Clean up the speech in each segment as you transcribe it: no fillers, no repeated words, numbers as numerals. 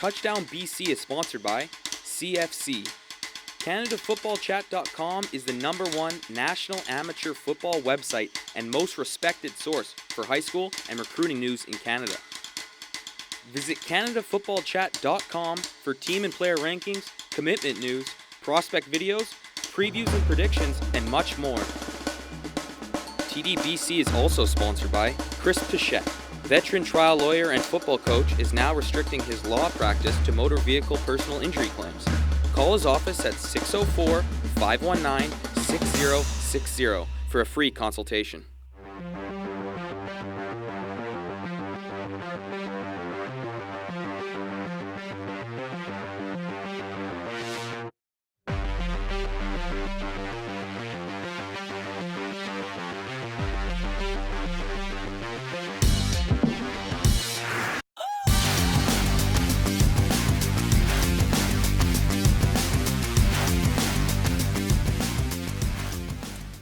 Touchdown BC is sponsored by CFC. CanadaFootballChat.com is the #1 national amateur football website and most respected source for high school and recruiting news in Canada. Visit CanadaFootballChat.com for team and player rankings, commitment news, prospect videos, previews and predictions, and much more. TDBC is also sponsored by Chris Pichette. Veteran trial lawyer and football coach is now restricting his law practice to motor vehicle personal injury claims. Call his office at 604-519-6060 for a free consultation.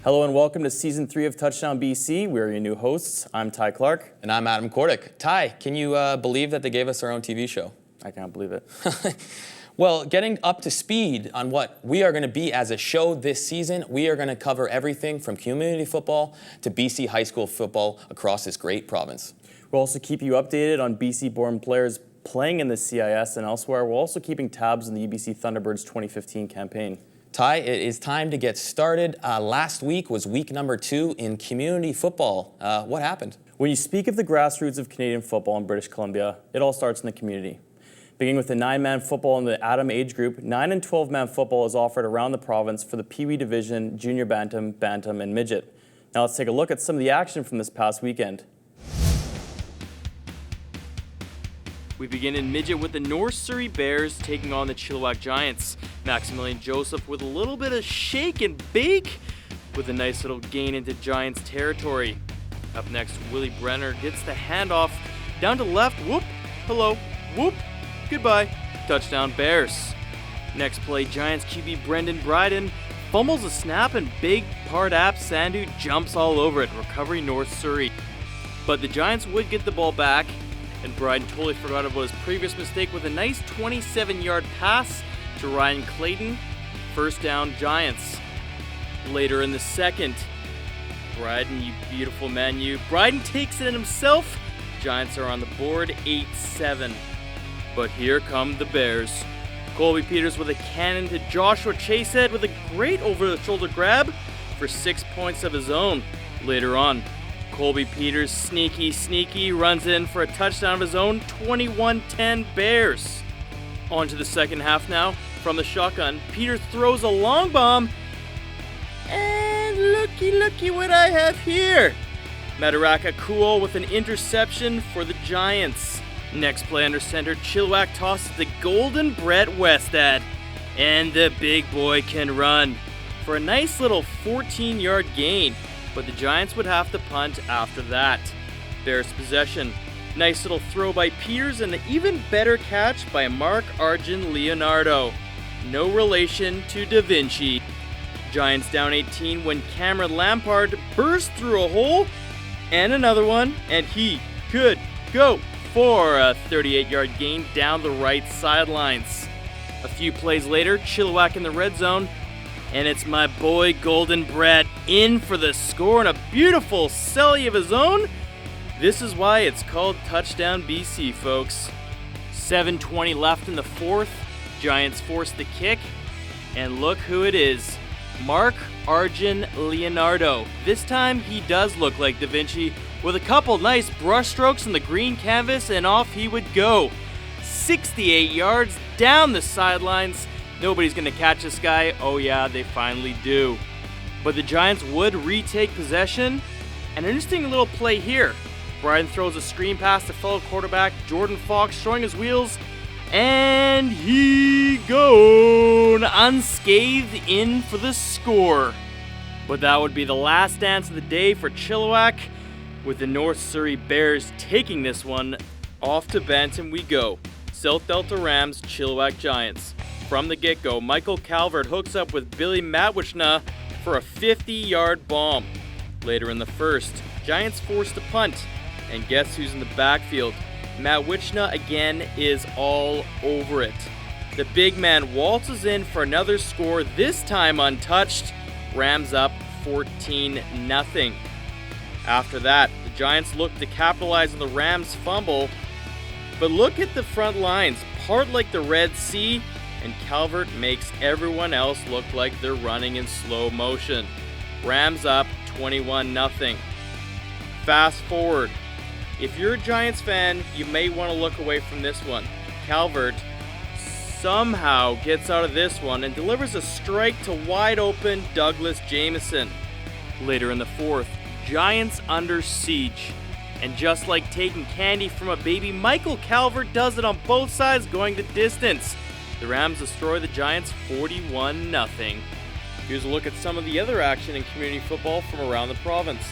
Hello and welcome to Season 3 of Touchdown BC. We're your new hosts. I'm Ty Clark. And I'm Adam Kordick. Ty, can you believe that they gave us our own TV show? I can't believe it. Well, getting up to speed on what we are going to be as a show this season, we are going to cover everything from community football to BC high school football across this great province. We'll also keep you updated on BC-born players playing in the CIS and elsewhere. We're also keeping tabs on the UBC Thunderbirds 2015 campaign. Ty, it is time to get started. Last week was week number 2 in community football. What happened? When you speak of the grassroots of Canadian football in British Columbia, it all starts in the community. Beginning with the 9-man football in the Adam age group, 9 and 12-man football is offered around the province for the Pee Wee division, junior bantam, bantam, and midget. Now let's take a look at some of the action from this past weekend. We begin in midget with the North Surrey Bears taking on the Chilliwack Giants. Maximilian Joseph with a little bit of shake and bake with a nice little gain into Giants territory. Up next, Willie Brenner gets the handoff down to left. Whoop, hello, whoop, goodbye. Touchdown Bears. Next play, Giants QB Brendan Bryden fumbles a snap and big Pardap Sandu jumps all over it. Recovery North Surrey. But the Giants would get the ball back, and Bryden totally forgot about his previous mistake with a nice 27-yard pass to Ryan Clayton. First down, Giants. Later in the second, Bryden, you beautiful man, you. Bryden takes it in himself. Giants are on the board, 8-7. But here come the Bears. Colby Peters with a cannon to Joshua Chasehead with a great over-the-shoulder grab for 6 points of his own. Later on, Colby Peters, sneaky, runs in for a touchdown of his own, 21-10 Bears. On to the second half now. From the shotgun, Peters throws a long bomb, and looky what I have here. Madaraka Kuo with an interception for the Giants. Next play under center, Chilliwack tosses the golden Brett Westad, and the big boy can run for a nice little 14-yard gain. But the Giants would have to punt after that. Bears possession. Nice little throw by Peters and the even better catch by Mark Arjun Leonardo. No relation to Da Vinci. Giants down 18 when Cameron Lampard burst through a hole and another one, and he could go for a 38-yard gain down the right sidelines. A few plays later, Chilliwack in the red zone, and it's my boy Golden Brett in for the score and a beautiful celly of his own. This is why it's called Touchdown BC, folks. 7:20 left in the fourth. Giants force the kick, and look who it is. Mark Arjun Leonardo. This time he does look like Da Vinci with a couple nice brush strokes on the green canvas, and off he would go. 68 yards down the sidelines. Nobody's going to catch this guy. Oh yeah, they finally do. But the Giants would retake possession. An interesting little play here. Bryden throws a screen pass to fellow quarterback Jordan Fox, showing his wheels, and he gone unscathed in for the score. But that would be the last dance of the day for Chilliwack, with the North Surrey Bears taking this one. Off to Bantam we go. South Delta Rams, Chilliwack Giants. From the get-go, Michael Calvert hooks up with Billy Matwichna for a 50-yard bomb. Later in the first, Giants forced to punt, and guess who's in the backfield? Matt Wichna again is all over it. The big man waltzes in for another score, this time untouched. Rams up 14-0. After that, the Giants look to capitalize on the Rams' fumble, but look at the front lines, part like the Red Sea, and Calvert makes everyone else look like they're running in slow motion. Rams up 21-0. Fast forward. If you're a Giants fan, you may want to look away from this one. Calvert somehow gets out of this one and delivers a strike to wide open Douglas Jamieson. Later in the fourth, Giants under siege. And just like taking candy from a baby, Michael Calvert does it on both sides going the distance. The Rams destroy the Giants 41-0. Here's a look at some of the other action in community football from around the province.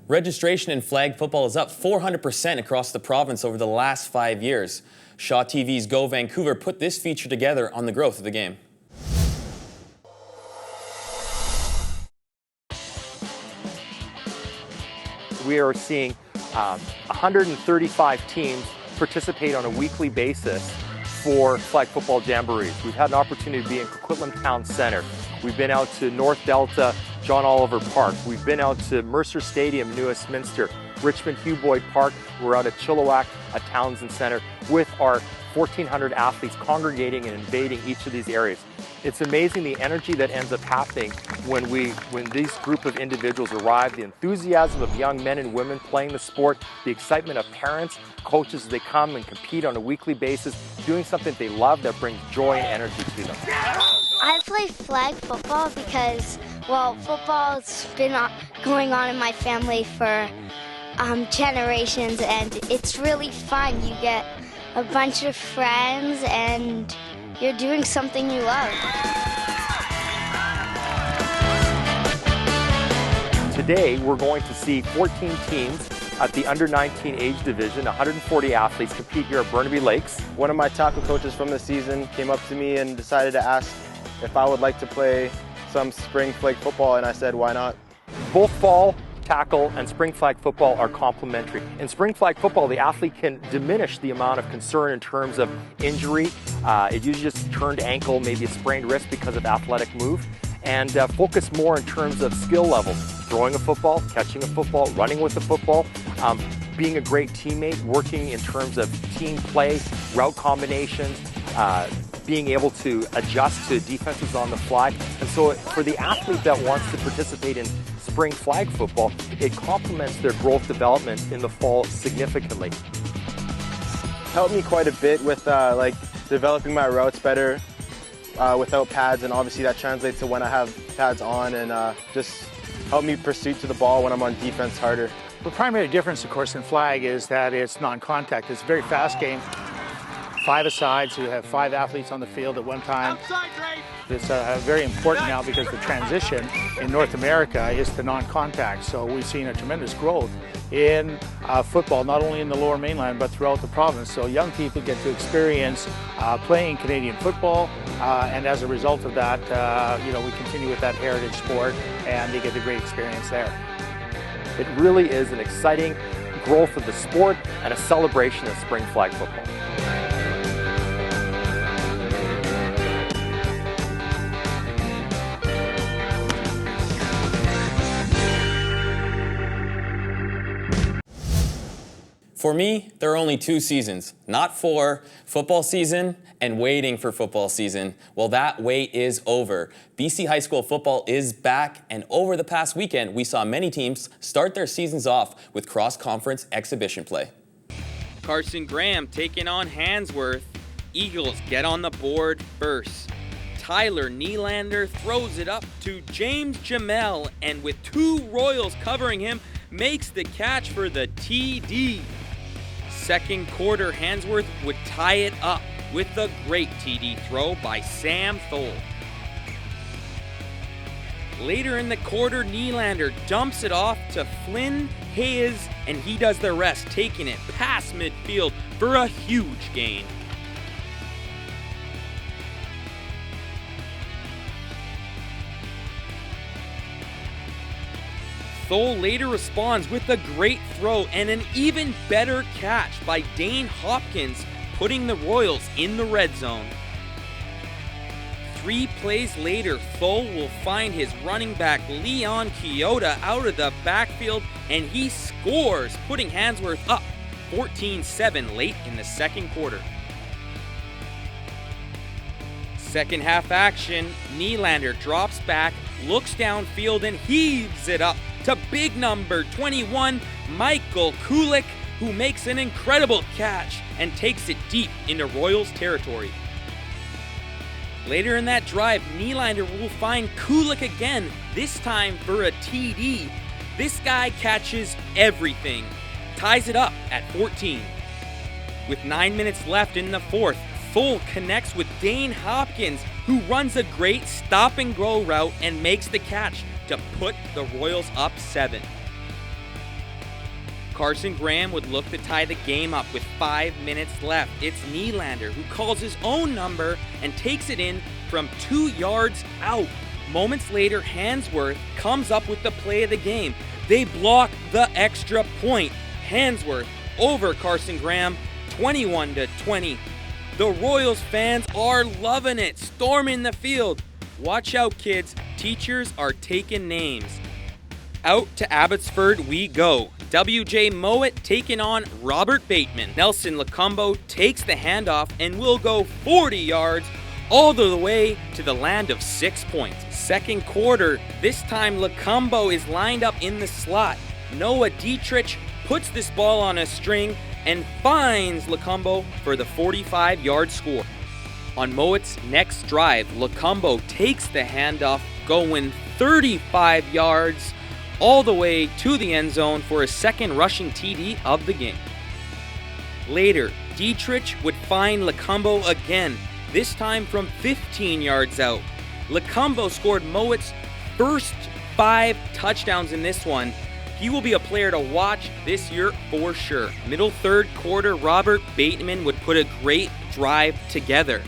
Registration in flag football is up 400% across the province over the last 5 years. Shaw TV's Go Vancouver put this feature together on the growth of the game. We are seeing 135 teams participate on a weekly basis for flag football jamborees. We've had an opportunity to be in Coquitlam Town Center. We've been out to North Delta, John Oliver Park. We've been out to Mercer Stadium, New Westminster, Richmond Hugh Boyd Park. We're out at Chilliwack at Townsend Center with our 1,400 athletes congregating and invading each of these areas. It's amazing the energy that ends up happening when these group of individuals arrive, the enthusiasm of young men and women playing the sport, the excitement of parents, coaches as they come and compete on a weekly basis, doing something they love that brings joy and energy to them. I play flag football because, well, football's been going on in my family for generations, and it's really fun. You get a bunch of friends and you're doing something you love. Today, we're going to see 14 teams at the under-19 age division. 140 athletes compete here at Burnaby Lakes. One of my tackle coaches from the season came up to me and decided to ask if I would like to play some spring flag football, and I said, why not? Both fall, tackle, and spring flag football are complementary. In spring flag football, the athlete can diminish the amount of concern in terms of injury. It usually just turned ankle, maybe a sprained wrist because of athletic move, and focus more in terms of skill levels. Throwing a football, catching a football, running with the football, being a great teammate, working in terms of team play, route combinations, being able to adjust to defenses on the fly. And so for the athlete that wants to participate in spring flag football, it complements their growth development in the fall significantly. Helped me quite a bit with like developing my routes better without pads, and obviously that translates to when I have pads on, and just helped me pursue to the ball when I'm on defense harder. The primary difference, of course, in flag is that it's non-contact. It's a very fast game. 5-a-side, so you have 5 athletes on the field at one time. It's very important now because the transition in North America is to non-contact. So we've seen a tremendous growth in football, not only in the Lower Mainland, but throughout the province. So young people get to experience playing Canadian football, and as a result of that, we continue with that heritage sport, and they get a great experience there. It really is an exciting growth of the sport and a celebration of spring flag football. For me, there are only 2 seasons, not 4, football season and waiting for football season. Well, that wait is over. BC high school football is back, and over the past weekend, we saw many teams start their seasons off with cross-conference exhibition play. Carson Graham taking on Handsworth. Eagles get on the board first. Tyler Nylander throws it up to James Jamel, and with 2 Royals covering him, makes the catch for the TD. Second quarter, Handsworth would tie it up with a great TD throw by Sam Thole. Later in the quarter, Nylander dumps it off to Flynn his, and he does the rest, taking it past midfield for a huge gain. Thole later responds with a great throw and an even better catch by Dane Hopkins, putting the Royals in the red zone. 3 plays later, Thole will find his running back Leon Kyoto out of the backfield, and he scores, putting Handsworth up 14-7 late in the second quarter. Second half action, Nylander drops back, looks downfield, and heaves it up to big number 21, Michael Kulik, who makes an incredible catch and takes it deep into Royals territory. Later in that drive, Nylander will find Kulik again, this time for a TD. This guy catches everything, ties it up at 14. With 9 minutes left in the fourth, Thole connects with Dane Hopkins, who runs a great stop-and-go route and makes the catch to put the Royals up 7. Carson Graham would look to tie the game up with 5 minutes left. It's Nylander who calls his own number and takes it in from 2 yards out. Moments later, Handsworth comes up with the play of the game. They block the extra point. Handsworth over Carson Graham, 21-20. The Royals fans are loving it, storming the field. Watch out, kids. Teachers are taking names. Out to Abbotsford we go. WJ Mowat taking on Robert Bateman. Nelson Lacombo takes the handoff and will go 40 yards all the way to the land of 6 points. Second quarter, this time Lacombo is lined up in the slot. Noah Dietrich puts this ball on a string and finds Lacombo for the 45-yard score. On Mowat's next drive, Lacombo takes the handoff, going 35 yards all the way to the end zone for a second rushing TD of the game. Later, Dietrich would find Lacombo again, this time from 15 yards out. Lacombo scored Mowat's first 5 touchdowns in this one. He will be a player to watch this year for sure. Middle third quarter, Robert Bateman would put a great drive together.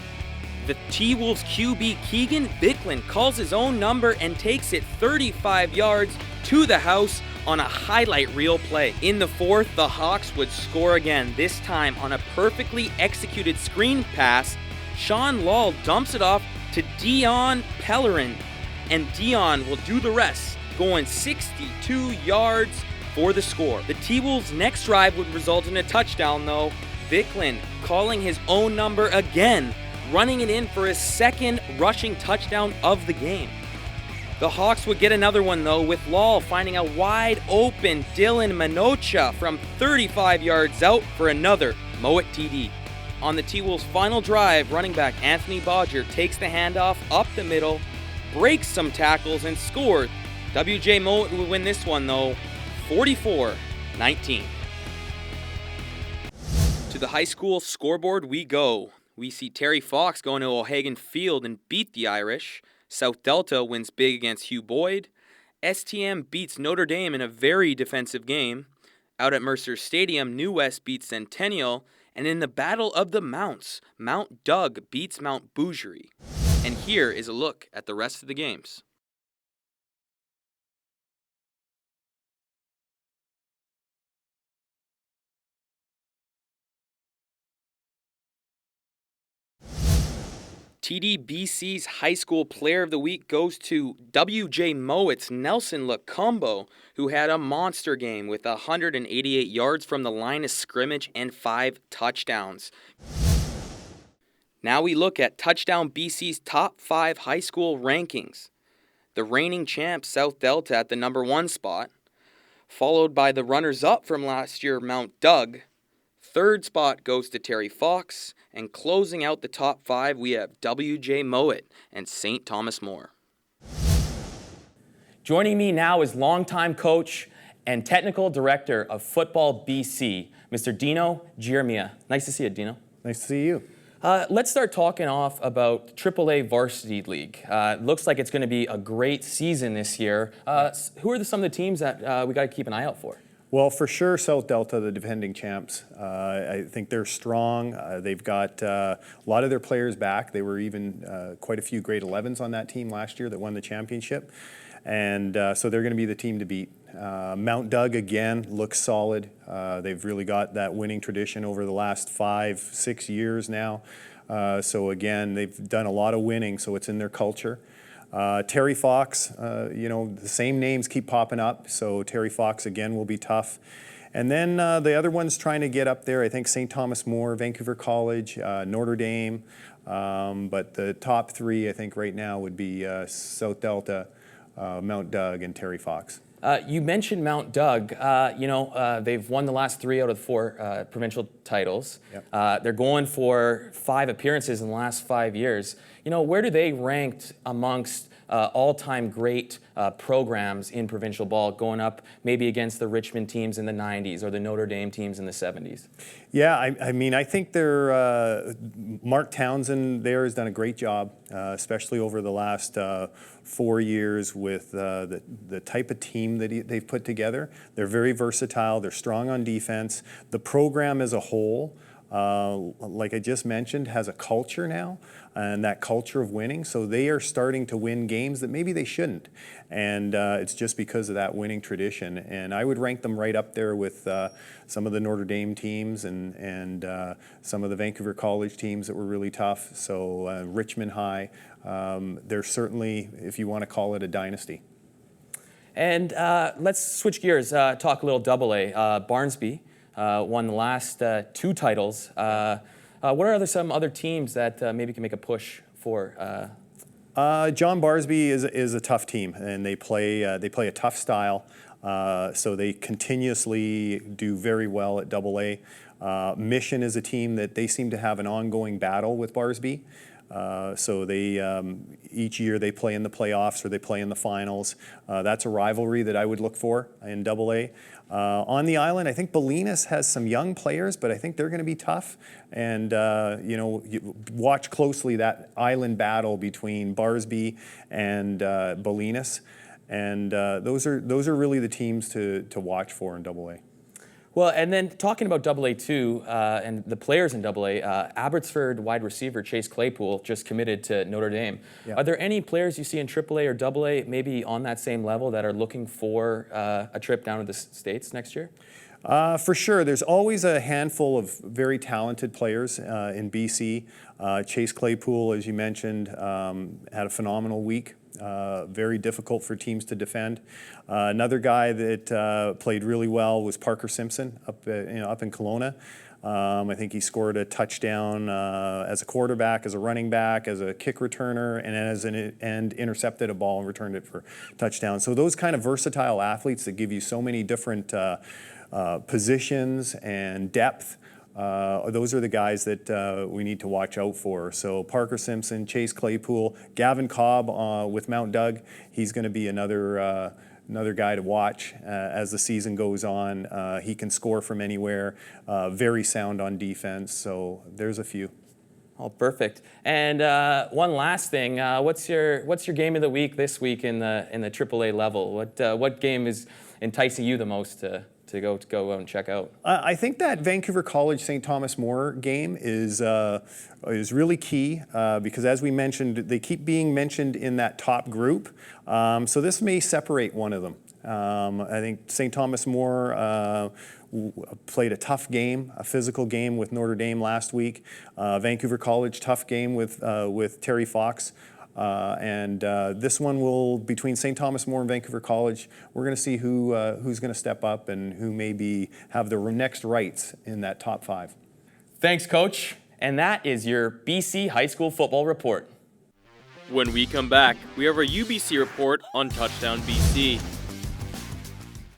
The T-Wolves QB Keegan Bicklin calls his own number and takes it 35 yards to the house on a highlight reel play. In the fourth, the Hawks would score again, this time on a perfectly executed screen pass. Sean Lall dumps it off to Dion Pellerin, and Dion will do the rest, going 62 yards for the score. The T-Wolves' next drive would result in a touchdown though. Bicklin calling his own number again, running it in for his second rushing touchdown of the game. The Hawks would get another one though, with Lall finding a wide open Dylan Manocha from 35 yards out for another Mowat TD. On the T-Wolves' final drive, running back Anthony Bodger takes the handoff up the middle, breaks some tackles, and scores. WJ Mowat would win this one though, 44-19. To the high school scoreboard we go. We see Terry Fox going to O'Hagan Field and beat the Irish. South Delta wins big against Hugh Boyd. STM beats Notre Dame in a very defensive game. Out at Mercer Stadium, New West beats Centennial. And in the Battle of the Mounts, Mount Doug beats Mount Bougerie. And here is a look at the rest of the games. TDBC's High School Player of the Week goes to WJ Mowat's Nelson Lacombo, who had a monster game with 188 yards from the line of scrimmage and 5 touchdowns. Now we look at Touchdown BC's top 5 high school rankings. The reigning champ South Delta at the number 1 spot, followed by the runners-up from last year, Mount Doug. Third spot goes to Terry Fox, and closing out the top 5, we have WJ Mowat and St. Thomas More. Joining me now is longtime coach and technical director of Football BC, Mr. Dino Jeremia. Nice to see you, Dino. Nice to see you. Let's start talking off about AAA Varsity League. Looks like it's going to be a great season this year. Who are some of the teams that we got to keep an eye out for? Well, for sure, South Delta, the defending champs. I think they're strong. They've got a lot of their players back. They were even quite a few grade 11s on that team last year that won the championship. And so they're going to be the team to beat. Mount Doug, again, looks solid. They've really got that winning tradition over the last 5-6 years now. So again, they've done a lot of winning, so it's in their culture. Terry Fox, the same names keep popping up, so Terry Fox again will be tough. And then the other ones trying to get up there, I think St. Thomas More, Vancouver College, Notre Dame. But the top three, I think right now would be South Delta, Mount Doug, and Terry Fox. You mentioned Mount Doug. They've won the last 3 out of the 4 provincial titles. Yep. They're going for 5 appearances in the last 5 years. Where do they rank amongst all-time great programs in provincial ball, going up maybe against the Richmond teams in the 90s or the Notre Dame teams in the 70s? Yeah, I think they're Mark Townsend there has done a great job, especially over the last 4 years with the type of team that they've put together. They're very versatile. They're strong on defense. The program as a whole, like I just mentioned, has a culture now, and that culture of winning. So they are starting to win games that maybe they shouldn't. And it's just because of that winning tradition. And I would rank them right up there with some of the Notre Dame teams and some of the Vancouver College teams that were really tough. So Richmond High, they're certainly, if you want to call it, a dynasty. And let's switch gears, talk a little AA. Barnsby won the last 2 titles. What are some other teams that maybe can make a push for? John Barsby is a tough team, and they play a tough style. So they continuously do very well at AA. Mission is a team that they seem to have an ongoing battle with Barsby. So they each year they play in the playoffs or they play in the finals. That's a rivalry that I would look for in AA. On the island, I think Bolinas has some young players, but I think they're going to be tough. And you watch closely that island battle between Barsby and Bolinas, and those are really the teams to watch for in AA. Well, and then talking about AA too, and the players in AA, Abbotsford wide receiver Chase Claypool just committed to Notre Dame. Yeah. Are there any players you see in AAA or AA maybe on that same level that are looking for a trip down to the States next year? For sure. There's always a handful of very talented players in BC. Chase Claypool, as you mentioned, had a phenomenal week. Very difficult for teams to defend. Another guy that played really well was Parker Simpson up in Kelowna. I think he scored a touchdown as a quarterback, as a running back, as a kick returner, and intercepted a ball and returned it for touchdown. So those kind of versatile athletes that give you so many different positions and depth. Those are the guys that we need to watch out for. So Parker Simpson, Chase Claypool, Gavin Cobb with Mount Doug. He's going to be another guy to watch as the season goes on. He can score from anywhere. Very sound on defense. So there's a few. Oh, perfect. And one last thing, what's your game of the week this week in the AAA level? What game is enticing you the most to go and check out? I think that Vancouver College St. Thomas More game is really key because, as we mentioned, they keep being mentioned in that top group. So this may separate one of them. I think St. Thomas More played a tough game, a physical game with Notre Dame last week. Vancouver College, tough game with Terry Fox. And this one will, between St. Thomas More and Vancouver College, we're going to see who's going to step up and who maybe have the next rights in that top 5. Thanks, Coach. And that is your BC High School Football Report. When we come back, we have our UBC report on Touchdown BC.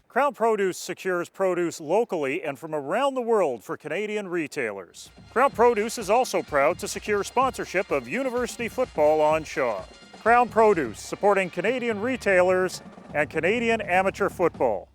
Crown Produce secures produce locally and from around the world for Canadian retailers. Crown Produce is also proud to secure sponsorship of university football on Shaw. Crown Produce, supporting Canadian retailers and Canadian amateur football.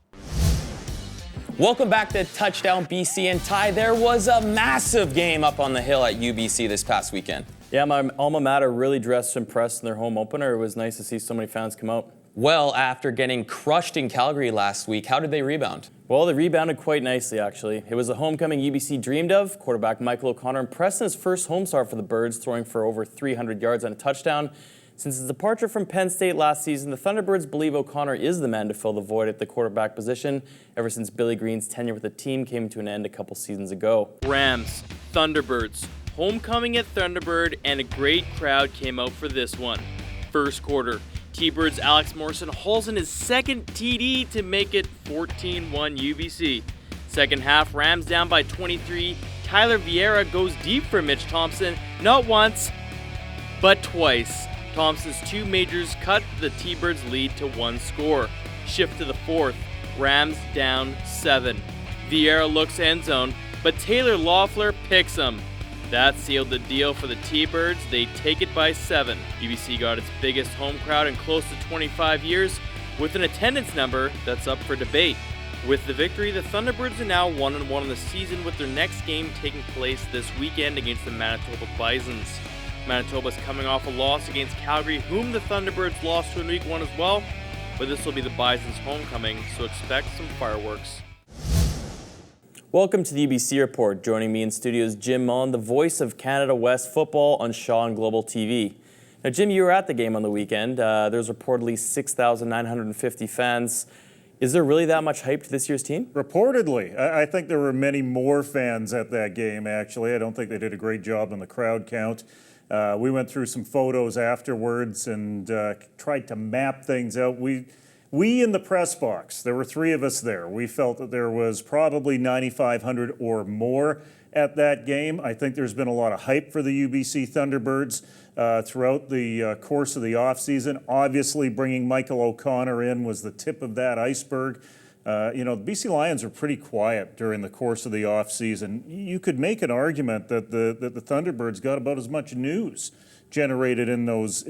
Welcome back to Touchdown BC. And Ty, there was a massive game up on the hill at UBC this past weekend. Yeah, my alma mater really dressed to impress in their home opener. It was nice to see so many fans come out. Well, after getting crushed in Calgary last week, how did they rebound? Well, they rebounded quite nicely, actually. It was the homecoming UBC dreamed of. Quarterback Michael O'Connor impressed in his first home start for the Birds, throwing for over 300 yards and a touchdown. Since his departure from Penn State last season, the Thunderbirds believe O'Connor is the man to fill the void at the quarterback position ever since Billy Green's tenure with the team came to an end a couple seasons ago. Rams, Thunderbirds, homecoming at Thunderbird, and a great crowd came out for this one. First quarter, T-Birds' Alex Morrison hauls in his second TD to make it 14-1 UBC. Second half, Rams down by 23. Tyler Vieira goes deep for Mitch Thompson, not once, but twice. Thompson's two majors cut the T-Birds' lead to one score. Shift to the fourth, Rams down 7. Vieira looks end zone, but Taylor Loeffler picks him. That sealed the deal for the T-Birds. They take it by 7. UBC got its biggest home crowd in close to 25 years, with an attendance number that's up for debate. With the victory, the Thunderbirds are now 1-1 in the season, with their next game taking place this weekend against the Manitoba Bisons. Manitoba's coming off a loss against Calgary, whom the Thunderbirds lost to in week 1 as well, but this will be the Bisons' homecoming, so expect some fireworks. Welcome to the DBC Report. Joining me in studio is Jim Mullen, the voice of Canada West football on Shaw and Global TV. Now, Jim, you were at the game on the weekend. There's reportedly 6,950 fans. Is there really that much hype to this year's team? Reportedly. I think there were many more fans at that game, actually. I don't think they did a great job on the crowd count. We went through some photos afterwards and tried to map things out. We in the press box, there were 3 of us there. We felt that there was probably 9,500 or more at that game. I think there's been a lot of hype for the UBC Thunderbirds throughout the course of the offseason. Obviously, bringing Michael O'Connor in was the tip of that iceberg. The BC Lions are pretty quiet during the course of the offseason. You could make an argument that the Thunderbirds got about as much news generated in those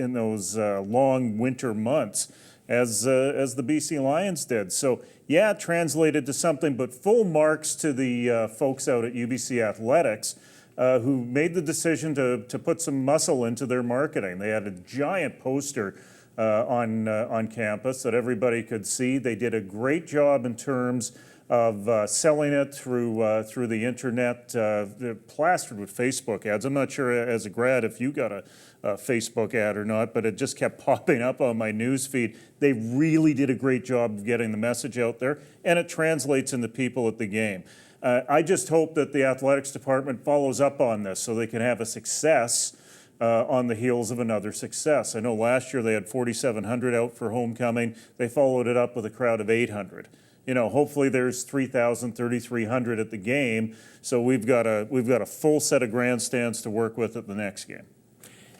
long winter months as the BC Lions did. So, yeah, it translated to something, but full marks to the folks out at UBC Athletics who made the decision to put some muscle into their marketing. They had a giant poster on campus that everybody could see. They did a great job in terms of selling it through the internet. They're plastered with Facebook ads. I'm not sure as a grad if you got a Facebook ad or not, but it just kept popping up on my news feed. They really did a great job of getting the message out there, and it translates into people at the game. I just hope that the athletics department follows up on this so they can have a success on the heels of another success. I know last year they had 4,700 out for homecoming. They followed it up with a crowd of 800. Hopefully there's 3,000, 3,300 at the game, so we've got a full set of grandstands to work with at the next game.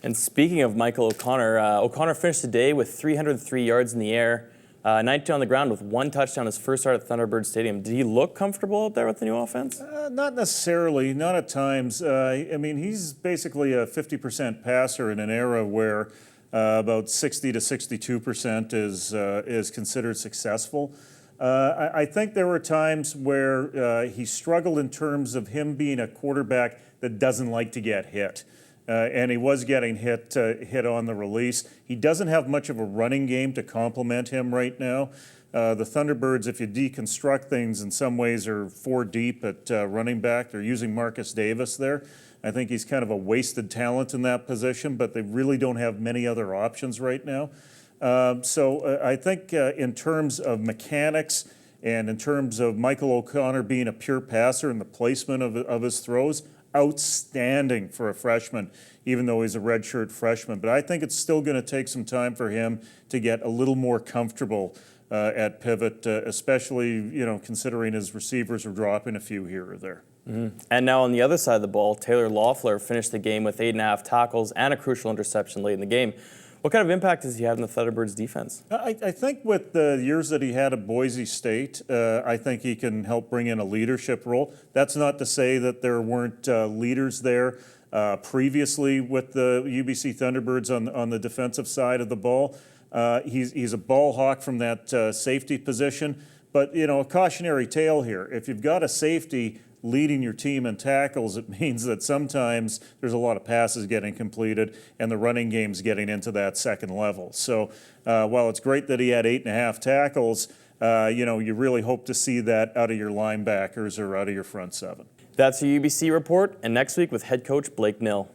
And speaking of Michael O'Connor, O'Connor finished the day with 303 yards in the air, 92 on the ground with 1 touchdown his first start at Thunderbird Stadium. Did he look comfortable out there with the new offense? Not necessarily, not at times. He's basically a 50% passer in an era where about 60 to 62% is considered successful. I think there were times where he struggled in terms of him being a quarterback that doesn't like to get hit. And he was getting hit on the release. He doesn't have much of a running game to complement him right now. The Thunderbirds, if you deconstruct things, in some ways are 4 deep at running back. They're using Marcus Davis there. I think he's kind of a wasted talent in that position, but they really don't have many other options right now. So I think in terms of mechanics and in terms of Michael O'Connor being a pure passer and the placement of his throws, outstanding for a freshman, even though he's a redshirt freshman. But I think it's still going to take some time for him to get a little more comfortable at pivot, especially considering his receivers are dropping a few here or there. Mm-hmm. And now on the other side of the ball, Taylor Loeffler finished the game with 8.5 tackles and a crucial interception late in the game. What kind of impact has he had on the Thunderbirds' defense? I think with the years that he had at Boise State, I think he can help bring in a leadership role. That's not to say that there weren't leaders there previously with the UBC Thunderbirds on the defensive side of the ball. He's a ball hawk from that safety position. But, a cautionary tale here. If you've got a safety leading your team in tackles, it means that sometimes there's a lot of passes getting completed and the running game's getting into that second level. So while it's great that he had 8.5 tackles, you really hope to see that out of your linebackers or out of your front seven. That's your UBC report, and next week with head coach Blake Nill.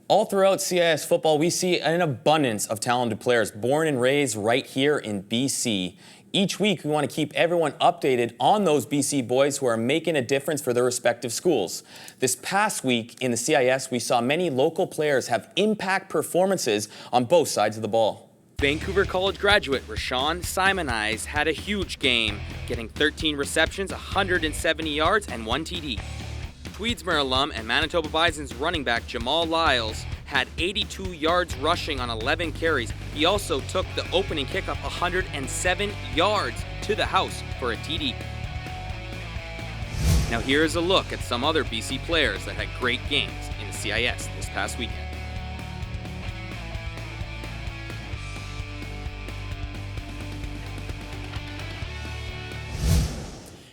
All throughout CIS football, we see an abundance of talented players born and raised right here in BC. Each week, we want to keep everyone updated on those BC boys who are making a difference for their respective schools. This past week in the CIS, we saw many local players have impact performances on both sides of the ball. Vancouver College graduate Rashawn Simonize had a huge game, getting 13 receptions, 170 yards, and 1 TD. Tweedsmuir alum and Manitoba Bison's running back Jamal Lyles had 82 yards rushing on 11 carries. He also took the opening kickoff 107 yards to the house for a TD. Now here is a look at some other BC players that had great games in the CIS this past weekend.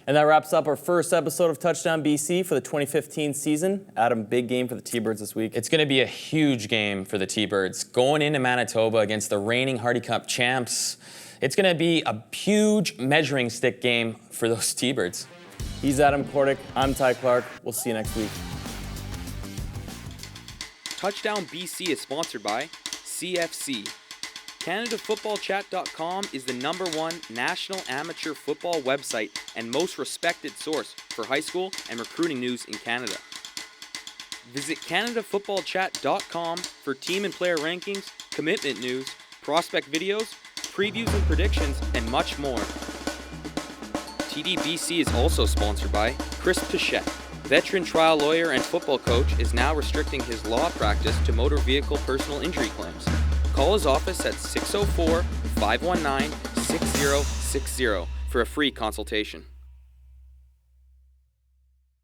And that wraps up our first episode of Touchdown BC for the 2015 season. Adam, big game for the T-Birds this week. It's going to be a huge game for the T-Birds. Going into Manitoba against the reigning Hardy Cup champs, it's going to be a huge measuring stick game for those T-Birds. He's Adam Kordick. I'm Ty Clark. We'll see you next week. Touchdown BC is sponsored by CFC. CanadaFootballChat.com is the #1 national amateur football website and most respected source for high school and recruiting news in Canada. Visit CanadaFootballChat.com for team and player rankings, commitment news, prospect videos, previews and predictions, and much more. TDBC is also sponsored by Chris Pichette. Veteran trial lawyer and football coach is now restricting his law practice to motor vehicle personal injury claims. Call his office at 604-519-6060 for a free consultation.